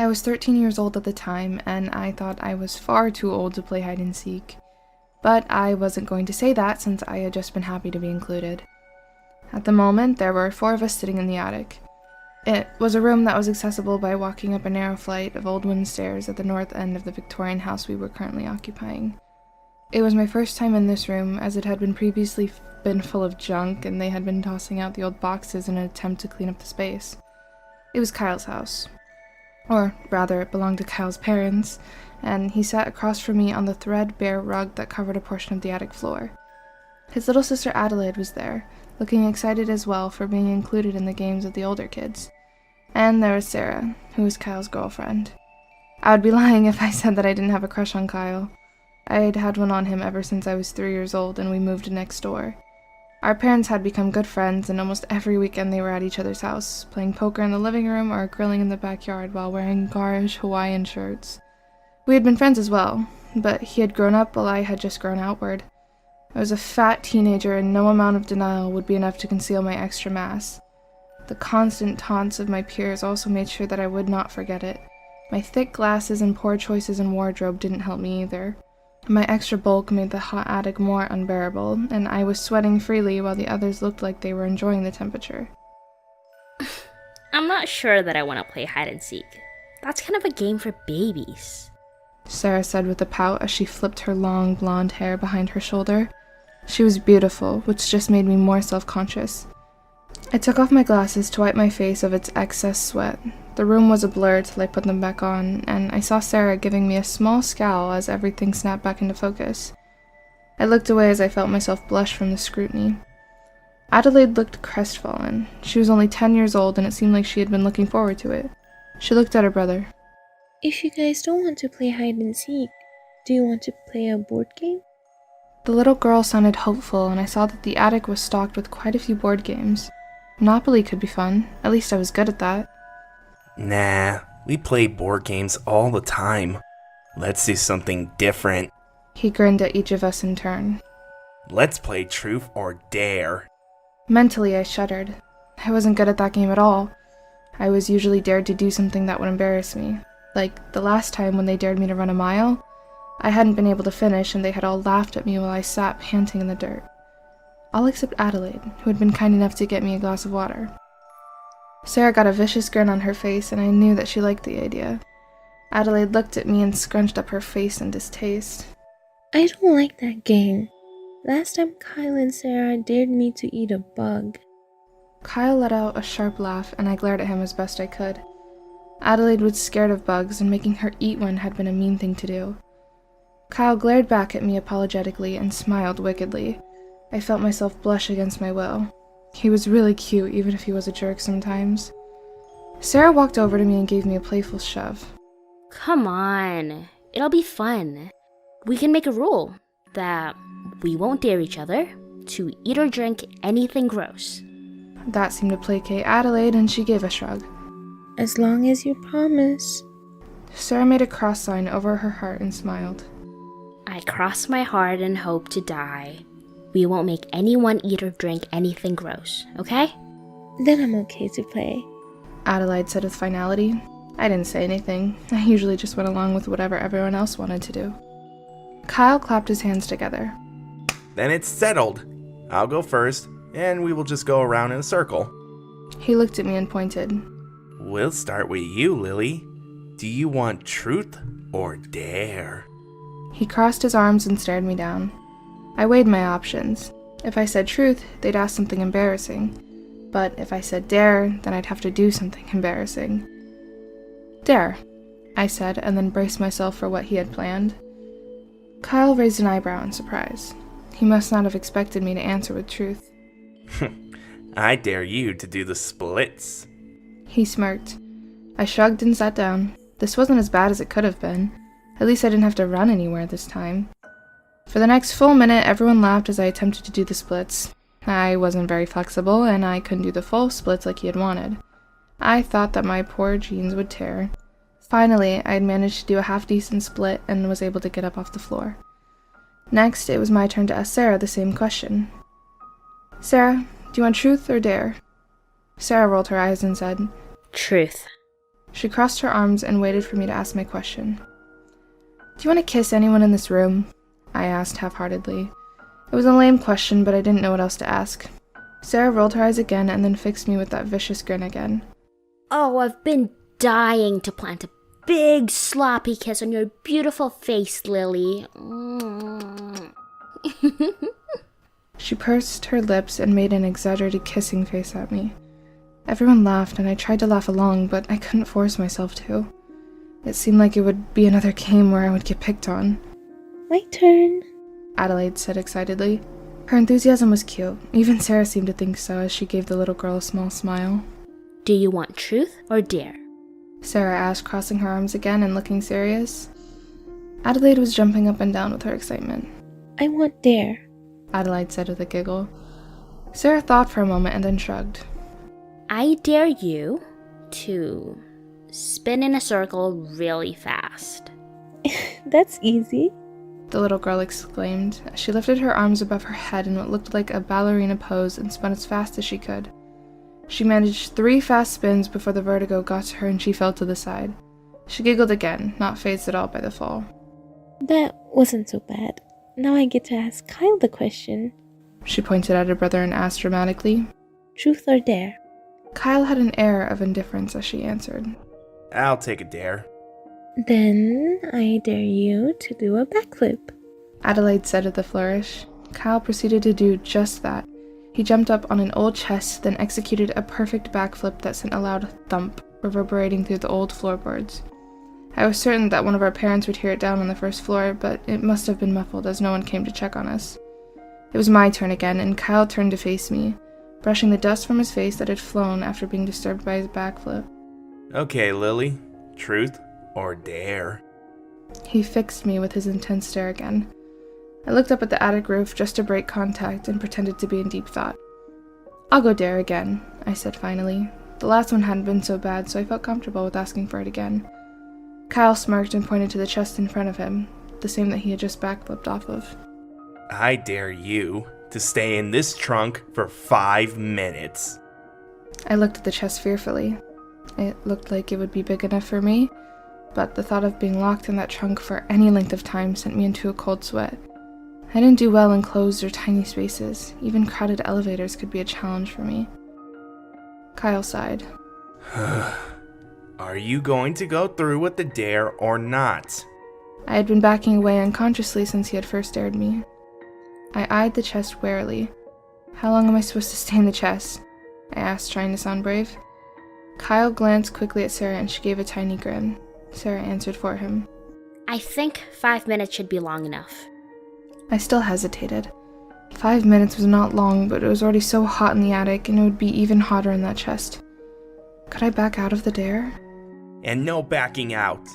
I was 13 years old at the time, and I thought I was far too old to play hide and seek. But I wasn't going to say that since I had just been happy to be included. At the moment, there were 4 of us sitting in the attic. It was a room that was accessible by walking up a narrow flight of old wooden stairs at the north end of the Victorian house we were currently occupying. It was my first time in this room, as it had previously been full of junk, and they had been tossing out the old boxes in an attempt to clean up the space. It was Kyle's house. Or rather, it belonged to Kyle's parents, and he sat across from me on the threadbare rug that covered a portion of the attic floor. His little sister Adelaide was there, looking excited as well for being included in the games of the older kids. And there was Sarah, who was Kyle's girlfriend. I would be lying if I said that I didn't have a crush on Kyle. I had had one on him ever since I was 3 years old and we moved next door. Our parents had become good friends, and almost every weekend they were at each other's house, playing poker in the living room or grilling in the backyard while wearing garish Hawaiian shirts. We had been friends as well, but he had grown up while I had just grown outward. I was a fat teenager, and no amount of denial would be enough to conceal my extra mass. The constant taunts of my peers also made sure that I would not forget it. My thick glasses and poor choices in wardrobe didn't help me either. My extra bulk made the hot attic more unbearable, and I was sweating freely while the others looked like they were enjoying the temperature. I'm not sure that I want to play hide and seek. That's kind of a game for babies, Sarah said with a pout as she flipped her long blonde hair behind her shoulder. She was beautiful, which just made me more self-conscious. I took off my glasses to wipe my face of its excess sweat. The room was a blur till I put them back on, and I saw Sarah giving me a small scowl as everything snapped back into focus. I looked away as I felt myself blush from the scrutiny. Adelaide looked crestfallen. She was only 10 years old, and it seemed like she had been looking forward to it. She looked at her brother. If you guys don't want to play hide and seek, do you want to play a board game? The little girl sounded hopeful, and I saw that the attic was stocked with quite a few board games. Monopoly could be fun. At least I was good at that. Nah, we play board games all the time. Let's do something different. He grinned at each of us in turn. Let's play Truth or Dare. Mentally, I shuddered. I wasn't good at that game at all. I was usually dared to do something that would embarrass me. Like the last time when they dared me to run a mile. I hadn't been able to finish, and they had all laughed at me while I sat panting in the dirt. All except Adelaide, who had been kind enough to get me a glass of water. Sarah got a vicious grin on her face, and I knew that she liked the idea. Adelaide looked at me and scrunched up her face in distaste. I don't like that game. Last time Kyle and Sarah dared me to eat a bug. Kyle let out a sharp laugh, and I glared at him as best I could. Adelaide was scared of bugs, and making her eat one had been a mean thing to do. Kyle glared back at me apologetically and smiled wickedly. I felt myself blush against my will. He was really cute, even if he was a jerk sometimes. Sarah walked over to me and gave me a playful shove. Come on, it'll be fun. We can make a rule that we won't dare each other to eat or drink anything gross. That seemed to placate Adelaide, and she gave a shrug. As long as you promise. Sarah made a cross sign over her heart and smiled. I cross my heart and hope to die. We won't make anyone eat or drink anything gross, okay? Then I'm okay to play, Adelaide said with finality. I didn't say anything. I usually just went along with whatever everyone else wanted to do. Kyle clapped his hands together. Then it's settled. I'll go first, and we will just go around in a circle. He looked at me and pointed. We'll start with you, Lily. Do you want truth or dare? He crossed his arms and stared me down. I weighed my options. If I said truth, they'd ask something embarrassing. But if I said dare, then I'd have to do something embarrassing. Dare, I said, and then braced myself for what he had planned. Kyle raised an eyebrow in surprise. He must not have expected me to answer with truth. I dare you to do the splits. He smirked. I shrugged and sat down. This wasn't as bad as it could have been. At least I didn't have to run anywhere this time. For the next full minute, everyone laughed as I attempted to do the splits. I wasn't very flexible, and I couldn't do the full splits like he had wanted. I thought that my poor jeans would tear. Finally, I had managed to do a half-decent split and was able to get up off the floor. Next, it was my turn to ask Sarah the same question. Sarah, do you want truth or dare? Sarah rolled her eyes and said, Truth. She crossed her arms and waited for me to ask my question. "Do you want to kiss anyone in this room?" I asked half-heartedly. It was a lame question, but I didn't know what else to ask. Sarah rolled her eyes again and then fixed me with that vicious grin again. Oh, I've been dying to plant a big sloppy kiss on your beautiful face, Lily. She pursed her lips and made an exaggerated kissing face at me. Everyone laughed, and I tried to laugh along, but I couldn't force myself to. It seemed like it would be another game where I would get picked on. My turn. Adelaide said excitedly. Her enthusiasm was cute. Even Sarah seemed to think so as she gave the little girl a small smile. Do you want truth or dare? Sarah asked, crossing her arms again and looking serious. Adelaide was jumping up and down with her excitement. I want dare, Adelaide said with a giggle. Sarah thought for a moment and then shrugged. I dare you to spin in a circle really fast. That's easy. The little girl exclaimed as she lifted her arms above her head in what looked like a ballerina pose and spun as fast as she could. She managed 3 fast spins before the vertigo got to her and she fell to the side. She giggled again, not fazed at all by the fall. That wasn't so bad. Now I get to ask Kyle the question. She pointed at her brother and asked dramatically. Truth or dare? Kyle had an air of indifference as she answered. I'll take a dare. Then I dare you to do a backflip. Adelaide said with a flourish. Kyle proceeded to do just that. He jumped up on an old chest, then executed a perfect backflip that sent a loud thump, reverberating through the old floorboards. I was certain that one of our parents would hear it down on the first floor, but it must have been muffled as no one came to check on us. It was my turn again, and Kyle turned to face me, brushing the dust from his face that had flown after being disturbed by his backflip. Okay, Lily. Truth or dare? He fixed me with his intense stare again. I looked up at the attic roof just to break contact and pretended to be in deep thought. I'll go dare again, I said finally. The last one hadn't been so bad, so I felt comfortable with asking for it again. Kyle smirked and pointed to the chest in front of him, the same that he had just backflipped off of. I dare you to stay in this trunk for 5 minutes. I looked at the chest fearfully. It looked like it would be big enough for me, but the thought of being locked in that trunk for any length of time sent me into a cold sweat. I didn't do well in closed or tiny spaces. Even crowded elevators could be a challenge for me. Kyle sighed. Are you going to go through with the dare or not? I had been backing away unconsciously since he had first dared me. I eyed the chest warily. How long am I supposed to stay in the chest? I asked, trying to sound brave. Kyle glanced quickly at Sarah and she gave a tiny grin. Sarah answered for him. I think 5 minutes should be long enough. I still hesitated. 5 minutes was not long, but it was already so hot in the attic, and it would be even hotter in that chest. Could I back out of the dare? And no backing out.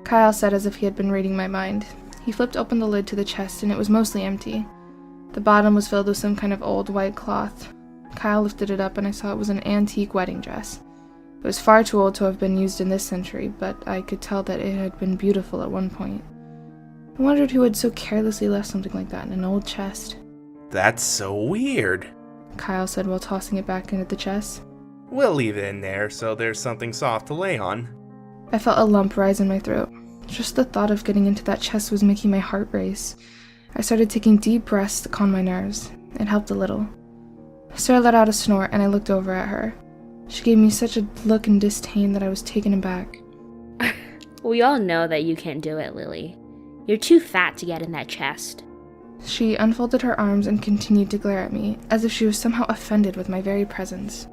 Kyle said as if he had been reading my mind. He flipped open the lid to the chest, and it was mostly empty. The bottom was filled with some kind of old white cloth. Kyle lifted it up, and I saw it was an antique wedding dress. It was far too old to have been used in this century, but I could tell that it had been beautiful at one point. I wondered who had so carelessly left something like that in an old chest. That's so weird, Kyle said while tossing it back into the chest. We'll leave it in there so there's something soft to lay on. I felt a lump rise in my throat. Just the thought of getting into that chest was making my heart race. I started taking deep breaths to calm my nerves. It helped a little. Sarah let out a snort and I looked over at her. She gave me such a look in disdain that I was taken aback. We all know that you can't do it, Lily. You're too fat to get in that chest. She unfolded her arms and continued to glare at me, as if she was somehow offended with my very presence.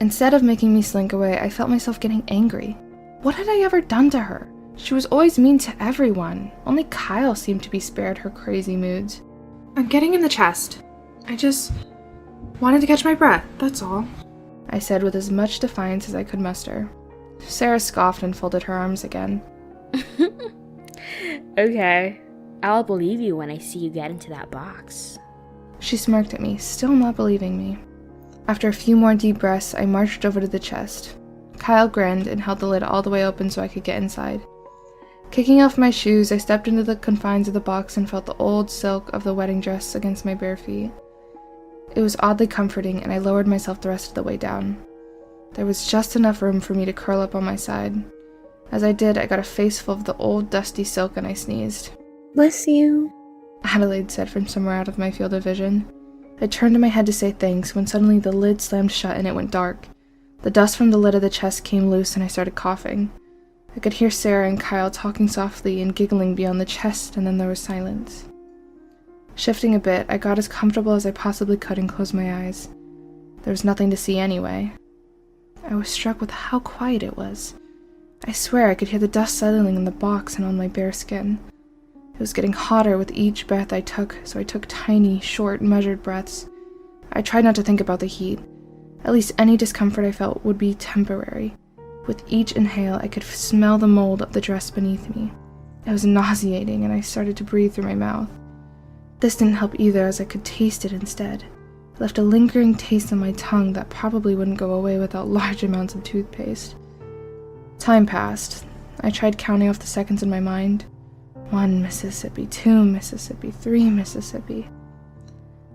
Instead of making me slink away, I felt myself getting angry. What had I ever done to her? She was always mean to everyone. Only Kyle seemed to be spared her crazy moods. I'm getting in the chest. I just wanted to catch my breath, that's all, I said with as much defiance as I could muster. Sarah scoffed and folded her arms again. Okay, I'll believe you when I see you get into that box. She smirked at me, still not believing me. After a few more deep breaths, I marched over to the chest. Kyle grinned and held the lid all the way open so I could get inside. Kicking off my shoes, I stepped into the confines of the box and felt the old silk of the wedding dress against my bare feet. It was oddly comforting, and I lowered myself the rest of the way down. There was just enough room for me to curl up on my side. As I did, I got a face full of the old dusty silk and I sneezed. Bless you. Adelaide said from somewhere out of my field of vision. I turned my head to say thanks when suddenly the lid slammed shut and it went dark. The dust from the lid of the chest came loose and I started coughing. I could hear Sarah and Kyle talking softly and giggling beyond the chest, and then there was silence. Shifting a bit, I got as comfortable as I possibly could and closed my eyes. There was nothing to see anyway. I was struck with how quiet it was. I swear I could hear the dust settling in the box and on my bare skin. It was getting hotter with each breath I took, so I took tiny, short, measured breaths. I tried not to think about the heat. At least any discomfort I felt would be temporary. With each inhale, I could smell the mold of the dress beneath me. It was nauseating, and I started to breathe through my mouth. This didn't help either, as I could taste it instead. It left a lingering taste on my tongue that probably wouldn't go away without large amounts of toothpaste. Time passed. I tried counting off the seconds in my mind. 1 Mississippi, 2 Mississippi, 3 Mississippi.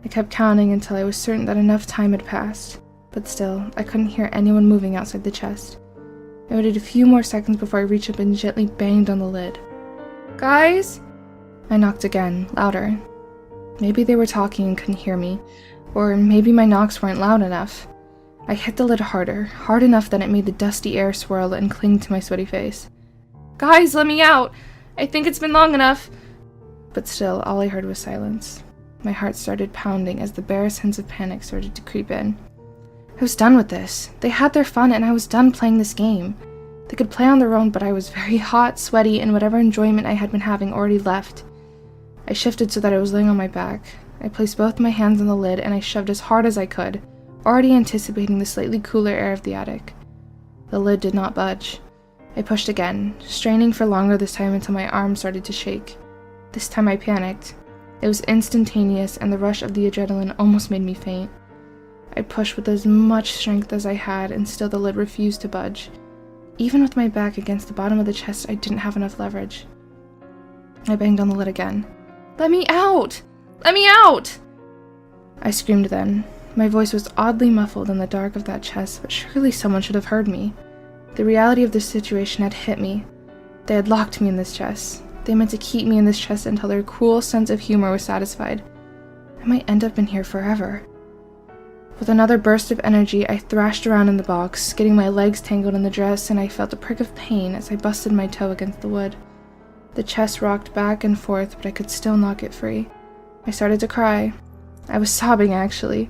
I kept counting until I was certain that enough time had passed, but still, I couldn't hear anyone moving outside the chest. I waited a few more seconds before I reached up and gently banged on the lid. Guys? I knocked again, louder. Maybe they were talking and couldn't hear me, or maybe my knocks weren't loud enough. I hit the lid harder, hard enough that it made the dusty air swirl and cling to my sweaty face. Guys, let me out! I think it's been long enough! But still, all I heard was silence. My heart started pounding as the bare sense of panic started to creep in. I was done with this. They had their fun and I was done playing this game. They could play on their own, but I was very hot, sweaty, and whatever enjoyment I had been having already left. I shifted so that I was laying on my back. I placed both my hands on the lid and I shoved as hard as I could, already anticipating the slightly cooler air of the attic. The lid did not budge. I pushed again, straining for longer this time until my arm started to shake. This time I panicked. It was instantaneous and the rush of the adrenaline almost made me faint. I pushed with as much strength as I had and still the lid refused to budge. Even with my back against the bottom of the chest, I didn't have enough leverage. I banged on the lid again. Let me out! Let me out! I screamed then. My voice was oddly muffled in the dark of that chest, but surely someone should have heard me. The reality of this situation had hit me. They had locked me in this chest. They meant to keep me in this chest until their cruel sense of humor was satisfied. I might end up in here forever. With another burst of energy, I thrashed around in the box, getting my legs tangled in the dress, and I felt a prick of pain as I busted my toe against the wood. The chest rocked back and forth, but I could still not get free. I started to cry. I was sobbing, actually.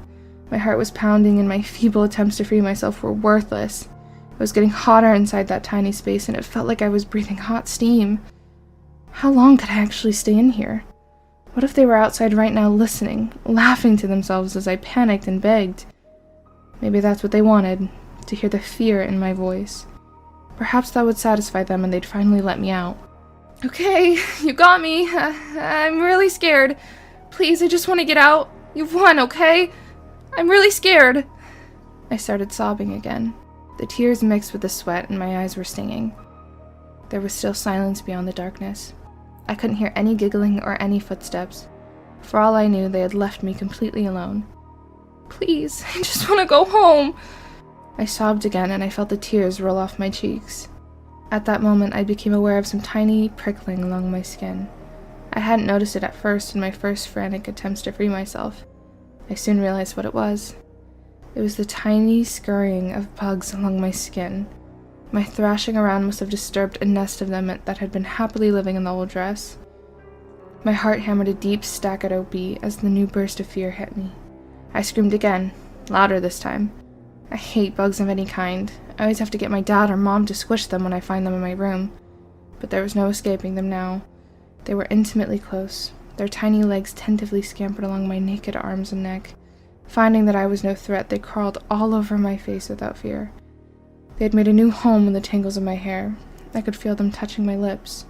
My heart was pounding, and my feeble attempts to free myself were worthless. It was getting hotter inside that tiny space, and it felt like I was breathing hot steam. How long could I actually stay in here? What if they were outside right now listening, laughing to themselves as I panicked and begged? Maybe that's what they wanted, to hear the fear in my voice. Perhaps that would satisfy them and they'd finally let me out. Okay, you got me. I'm really scared. Please, I just want to get out. You've won, okay? I'm really scared. I started sobbing again. The tears mixed with the sweat and my eyes were stinging. There was still silence beyond the darkness. I couldn't hear any giggling or any footsteps. For all I knew, they had left me completely alone. Please, I just want to go home. I sobbed again and I felt the tears roll off my cheeks. At that moment, I became aware of some tiny prickling along my skin. I hadn't noticed it at first in my first frantic attempts to free myself. I soon realized what it was. It was the tiny scurrying of bugs along my skin. My thrashing around must have disturbed a nest of them that had been happily living in the old dress. My heart hammered a deep staccato beat as the new burst of fear hit me. I screamed again, louder this time. I hate bugs of any kind. I always have to get my dad or mom to squish them when I find them in my room. But there was no escaping them now. They were intimately close. Their tiny legs tentatively scampered along my naked arms and neck. Finding that I was no threat, they crawled all over my face without fear. They had made a new home in the tangles of my hair. I could feel them touching my lips.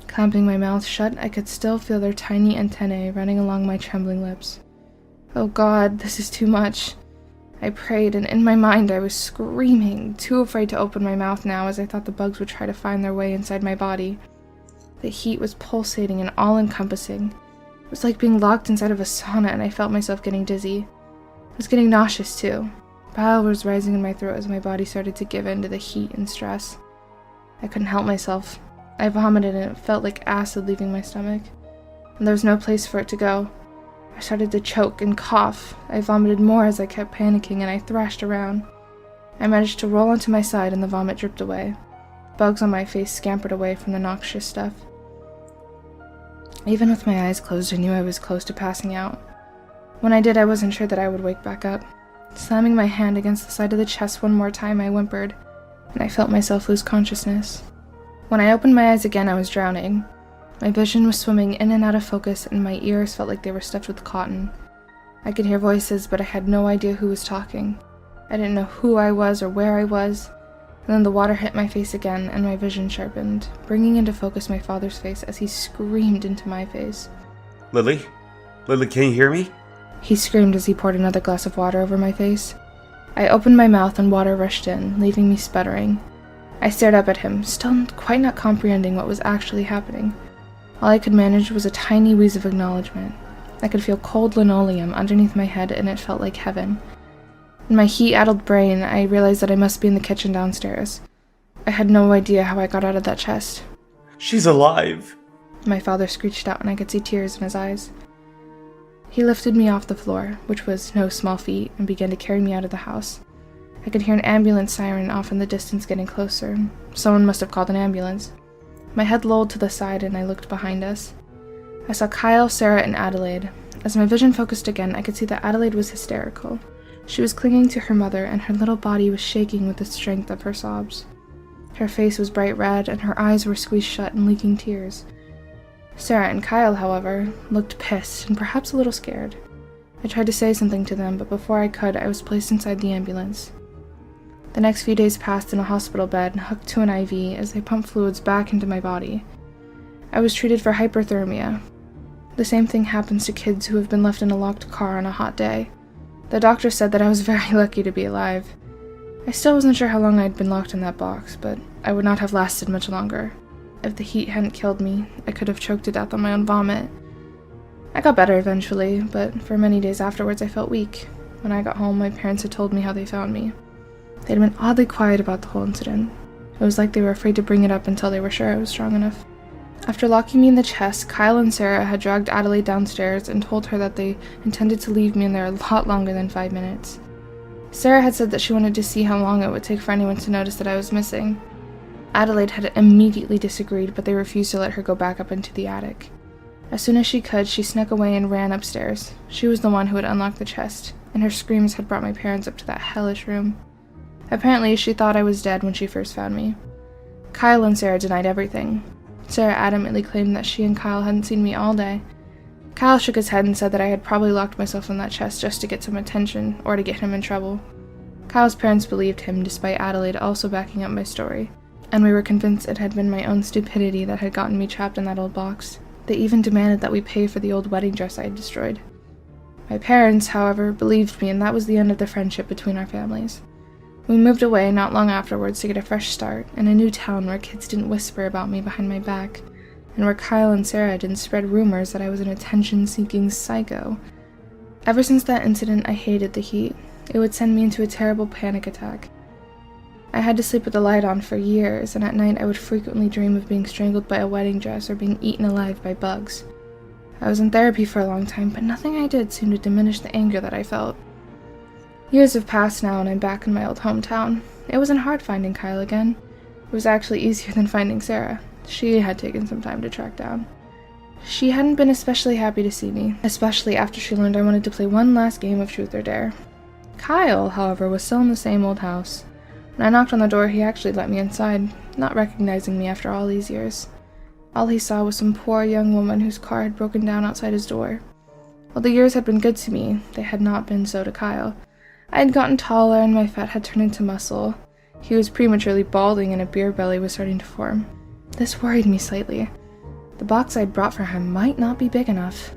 Clamping my mouth shut, I could still feel their tiny antennae running along my trembling lips. Oh God, this is too much. I prayed, and in my mind I was screaming, too afraid to open my mouth now as I thought the bugs would try to find their way inside my body. The heat was pulsating and all-encompassing. It was like being locked inside of a sauna, and I felt myself getting dizzy. I was getting nauseous, too. Bile was rising in my throat as my body started to give in to the heat and stress. I couldn't help myself. I vomited and it felt like acid leaving my stomach. And there was no place for it to go. I started to choke and cough. I vomited more as I kept panicking and I thrashed around. I managed to roll onto my side and the vomit dripped away. Bugs on my face scampered away from the noxious stuff. Even with my eyes closed, I knew I was close to passing out. When I did, I wasn't sure that I would wake back up. Slamming my hand against the side of the chest one more time, I whimpered, and I felt myself lose consciousness. When I opened my eyes again, I was drowning. My vision was swimming in and out of focus, and my ears felt like they were stuffed with cotton. I could hear voices, but I had no idea who was talking. I didn't know who I was or where I was. And then the water hit my face again, and my vision sharpened, bringing into focus my father's face as he screamed into my face. Lily? Lily, can you hear me? He screamed as he poured another glass of water over my face. I opened my mouth and water rushed in, leaving me sputtering. I stared up at him, still quite not comprehending what was actually happening. All I could manage was a tiny wheeze of acknowledgement. I could feel cold linoleum underneath my head, and it felt like heaven. In my heat-addled brain, I realized that I must be in the kitchen downstairs. I had no idea how I got out of that chest. She's alive! My father screeched out, and I could see tears in his eyes. He lifted me off the floor, which was no small feat, and began to carry me out of the house. I could hear an ambulance siren off in the distance getting closer. Someone must have called an ambulance. My head lolled to the side, and I looked behind us. I saw Kyle, Sarah, and Adelaide. As my vision focused again, I could see that Adelaide was hysterical. She was clinging to her mother, and her little body was shaking with the strength of her sobs. Her face was bright red, and her eyes were squeezed shut and leaking tears. Sarah and Kyle, however, looked pissed and perhaps a little scared. I tried to say something to them, but before I could, I was placed inside the ambulance. The next few days passed in a hospital bed, hooked to an IV as they pumped fluids back into my body. I was treated for hyperthermia. The same thing happens to kids who have been left in a locked car on a hot day. The doctor said that I was very lucky to be alive. I still wasn't sure how long I'd been locked in that box, but I would not have lasted much longer. If the heat hadn't killed me, I could have choked to death on my own vomit. I got better eventually, but for many days afterwards I felt weak. When I got home, my parents had told me how they found me. They'd been oddly quiet about the whole incident. It was like they were afraid to bring it up until they were sure I was strong enough. After locking me in the chest, Kyle and Sarah had dragged Adelaide downstairs and told her that they intended to leave me in there a lot longer than 5 minutes. Sarah had said that she wanted to see how long it would take for anyone to notice that I was missing. Adelaide had immediately disagreed, but they refused to let her go back up into the attic. As soon as she could, she snuck away and ran upstairs. She was the one who had unlocked the chest, and her screams had brought my parents up to that hellish room. Apparently, she thought I was dead when she first found me. Kyle and Sarah denied everything. Sarah adamantly claimed that she and Kyle hadn't seen me all day. Kyle shook his head and said that I had probably locked myself in that chest just to get some attention, or to get him in trouble. Kyle's parents believed him, despite Adelaide also backing up my story, and we were convinced it had been my own stupidity that had gotten me trapped in that old box. They even demanded that we pay for the old wedding dress I had destroyed. My parents, however, believed me, and that was the end of the friendship between our families. We moved away not long afterwards to get a fresh start, in a new town where kids didn't whisper about me behind my back, and where Kyle and Sarah didn't spread rumors that I was an attention-seeking psycho. Ever since that incident, I hated the heat. It would send me into a terrible panic attack. I had to sleep with the light on for years, and at night I would frequently dream of being strangled by a wedding dress or being eaten alive by bugs. I was in therapy for a long time, but nothing I did seemed to diminish the anger that I felt. Years have passed now, and I'm back in my old hometown. It wasn't hard finding Kyle again. It was actually easier than finding Sarah. She had taken some time to track down. She hadn't been especially happy to see me, especially after she learned I wanted to play one last game of Truth or Dare. Kyle, however, was still in the same old house. When I knocked on the door, he actually let me inside, not recognizing me after all these years. All he saw was some poor young woman whose car had broken down outside his door. While the years had been good to me, they had not been so to Kyle. I had gotten taller and my fat had turned into muscle. He was prematurely balding and a beer belly was starting to form. This worried me slightly. The box I'd brought for him might not be big enough.